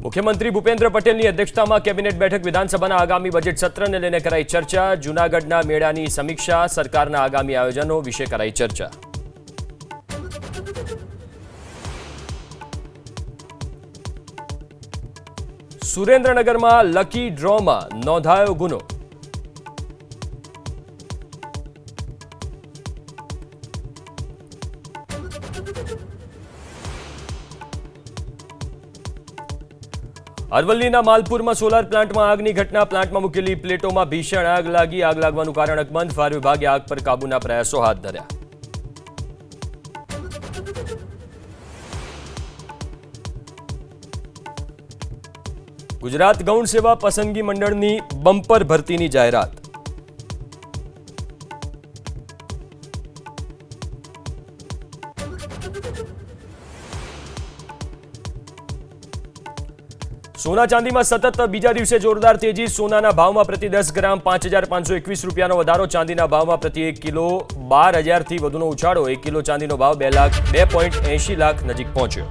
મુખ્યમંત્રી ભૂપેન્દ્ર પટેલની અધ્યક્ષતામાં કેબિનેટ બેઠક વિધાનસભાના આગામી બજેટ સત્રને લઈને કરાઈ ચર્ચા. જૂનાગઢના મેળાની સમીક્ષા, સરકારના આગામી આયોજનો વિશે કરાઈ ચર્ચા. સુરેન્દ્રનગરમાં લકી ડ્રોમાં નોંધાયો ગુનો. અરવલ્લીના માલપુરમાં સોલાર પ્લાન્ટમાં આગની ઘટના. પ્લાન્ટમાં મૂકેલી પ્લેટોમાં ભીષણ આગ લાગી. આગ લાગવાનું કારણ અકબંધ. ફાયર વિભાગે આગ પર કાબૂના પ્રયાસો હાથ ધર્યા. ગુજરાત ગૌણ સેવા પસંદગી મંડળની બમ્પર ભરતીની જાહેરાત. સોના ચાંદીમાં સતત બીજા દિવસે જોરદાર તેજી. સોનાના ભાવમાં પ્રતિ 10 ગ્રામ 5,521 રૂપિયાનો વધારો. ચાંદીના ભાવમાં પ્રતિ 1 કિલો 12,000થી વધુનો ઉછાળો. 1 કિલો ચાંદીનો ભાવ 2.80 લાખ નજીક પહોંચ્યો.